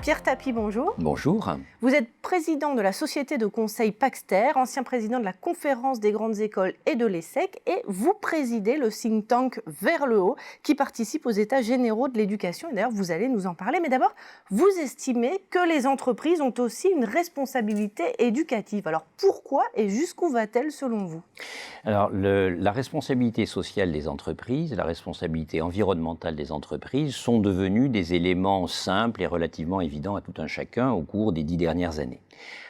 Pierre Tapie, bonjour. Bonjour. Vous êtes président de la société de conseil Paxter, ancien président de la conférence des grandes écoles et de l'ESSEC, et vous présidez le think tank Vers le haut qui participe aux États généraux de l'éducation. Et d'ailleurs, vous allez nous en parler. Mais d'abord, vous estimez que les entreprises ont aussi une responsabilité éducative. Alors pourquoi et jusqu'où va-t-elle selon vous ? Alors, la responsabilité sociale des entreprises, la responsabilité environnementale des entreprises sont devenus des éléments simples et relativement évidents à tout un chacun au cours des 10 dernières années.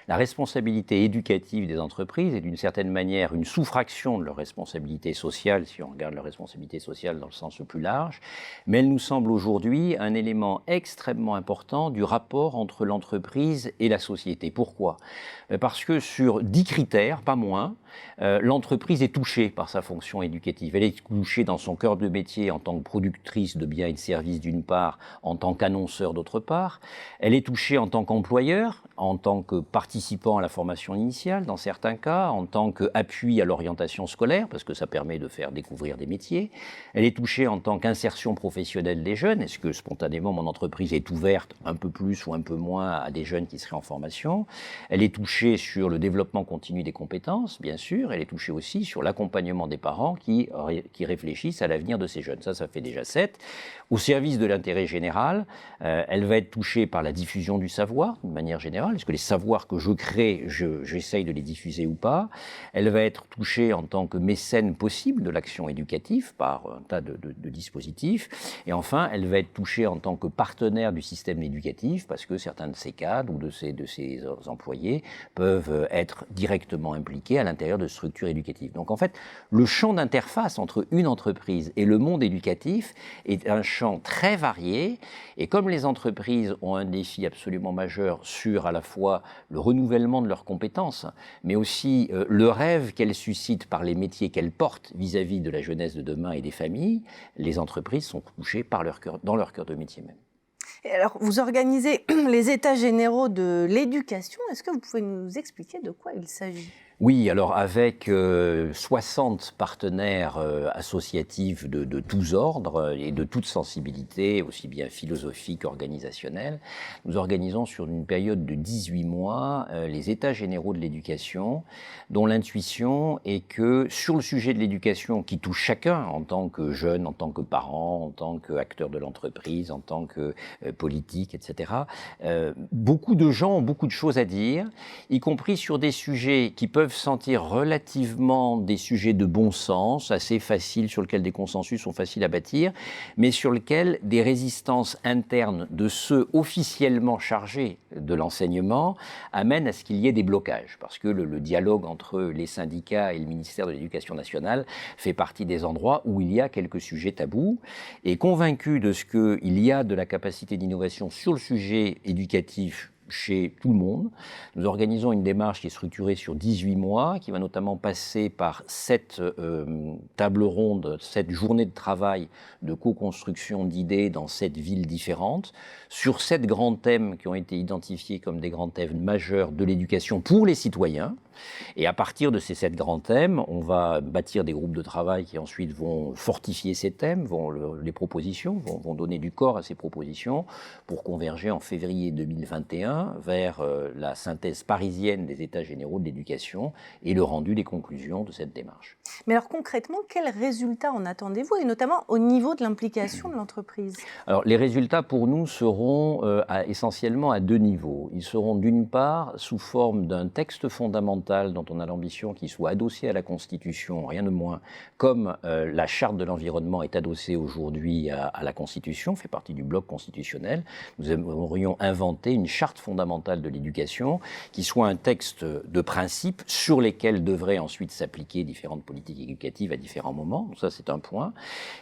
La responsabilité éducative des entreprises est d'une certaine manière une sous-fraction de leur responsabilité sociale, si on regarde leur responsabilité sociale dans le sens le plus large, mais elle nous semble aujourd'hui un élément extrêmement important du rapport entre l'entreprise et la société. Pourquoi ? Parce que sur 10 critères, pas moins, l'entreprise est touchée par sa fonction éducative. Elle est touchée dans son cœur de métier en tant que productrice de biens et de services d'une part, en tant qu'annonceur d'autre part. Elle est touchée en tant qu'employeur, en tant que participant à la formation initiale dans certains cas, en tant qu'appui à l'orientation scolaire, parce que ça permet de faire découvrir des métiers. Elle est touchée en tant qu'insertion professionnelle des jeunes. Est-ce que spontanément mon entreprise est ouverte un peu plus ou un peu moins à des jeunes qui seraient en formation ? Elle est touchée sur le développement continu des compétences, bien sûr. Elle est touchée aussi sur l'accompagnement des parents qui réfléchissent à l'avenir de ces jeunes. Ça fait déjà 7. Au service de l'intérêt général, elle va être touchée par la diffusion du savoir, d'une manière générale. Est-ce que les savoirs que je crée, j'essaye de les diffuser ou pas ? Elle va être touchée en tant que mécène possible de l'action éducative par un tas de dispositifs. Et enfin, elle va être touchée en tant que partenaire du système éducatif parce que certains de ses cadres ou de ses employés peuvent être directement impliqués à l'intérieur de structures éducatives. Donc en fait, le champ d'interface entre une entreprise et le monde éducatif est un champ très varié. Et comme les entreprises ont un défi absolument majeur sur à la fois le renouvellement de leurs compétences, mais aussi le rêve qu'elles suscitent par les métiers qu'elles portent vis-à-vis de la jeunesse de demain et des familles, les entreprises sont touchées par dans leur cœur de métier même. Et alors, vous organisez les États généraux de l'éducation. Est-ce que vous pouvez nous expliquer de quoi il s'agit ? Oui, alors avec 60 partenaires associatifs de tous ordres et de toutes sensibilités, aussi bien philosophiques qu'organisationnelles, nous organisons sur une période de 18 mois les États généraux de l'éducation, dont l'intuition est que sur le sujet de l'éducation qui touche chacun en tant que jeune, en tant que parent, en tant qu'acteur de l'entreprise, en tant que politique, etc., beaucoup de gens ont beaucoup de choses à dire, y compris sur des sujets qui peuvent sentir relativement des sujets de bon sens, assez faciles, sur lesquels des consensus sont faciles à bâtir, mais sur lesquels des résistances internes de ceux officiellement chargés de l'enseignement amènent à ce qu'il y ait des blocages, parce que le dialogue entre les syndicats et le ministère de l'Éducation nationale fait partie des endroits où il y a quelques sujets tabous, et convaincu de ce qu'il y a de la capacité d'innovation sur le sujet éducatif chez tout le monde. Nous organisons une démarche qui est structurée sur 18 mois, qui va notamment passer par 7 tables rondes, 7 journées de travail de co-construction d'idées dans 7 villes différentes, sur 7 grands thèmes qui ont été identifiés comme des grands thèmes majeurs de l'éducation pour les citoyens. Et à partir de ces 7 grands thèmes, on va bâtir des groupes de travail qui ensuite vont fortifier ces thèmes, les propositions, vont donner du corps à ces propositions pour converger en février 2021 vers la synthèse parisienne des États généraux de l'éducation et le rendu des conclusions de cette démarche. Mais alors concrètement, quels résultats en attendez-vous, et notamment au niveau de l'implication de l'entreprise ? Alors les résultats pour nous seront essentiellement à 2 niveaux. Ils seront d'une part sous forme d'un texte fondamental dont on a l'ambition qu'il soit adossé à la Constitution, rien de moins, comme la Charte de l'environnement est adossée aujourd'hui à la Constitution, fait partie du bloc constitutionnel. Nous aimerions inventer une charte fondamentale de l'éducation qui soit un texte de principe sur lesquels devraient ensuite s'appliquer différentes politiques éducatives à différents moments. Donc ça, c'est un point.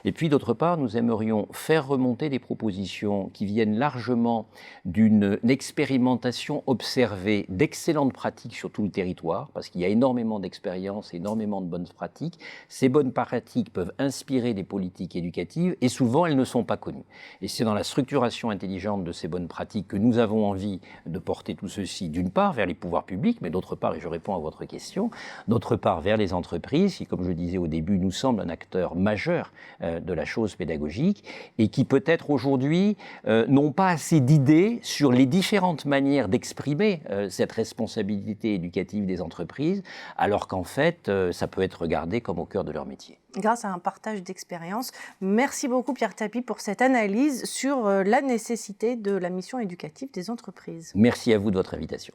Et puis, d'autre part, nous aimerions faire remonter des propositions qui viennent largement d'une expérimentation observée d'excellentes pratiques sur tout le territoire, parce qu'il y a énormément d'expériences, énormément de bonnes pratiques. Ces bonnes pratiques peuvent inspirer des politiques éducatives et souvent, elles ne sont pas connues. Et c'est dans la structuration intelligente de ces bonnes pratiques que nous avons envie de porter tout ceci d'une part vers les pouvoirs publics, mais d'autre part, et je réponds à votre question, d'autre part vers les entreprises, qui, comme je disais au début, nous semble un acteur majeur de la chose pédagogique et qui peut-être aujourd'hui n'ont pas assez d'idées sur les différentes manières d'exprimer cette responsabilité éducative des entreprises, alors qu'en fait, ça peut être regardé comme au cœur de leur métier. Grâce à un partage d'expérience. Merci beaucoup Pierre Tapie pour cette analyse sur la nécessité de la mission éducative des entreprises. Merci à vous de votre invitation.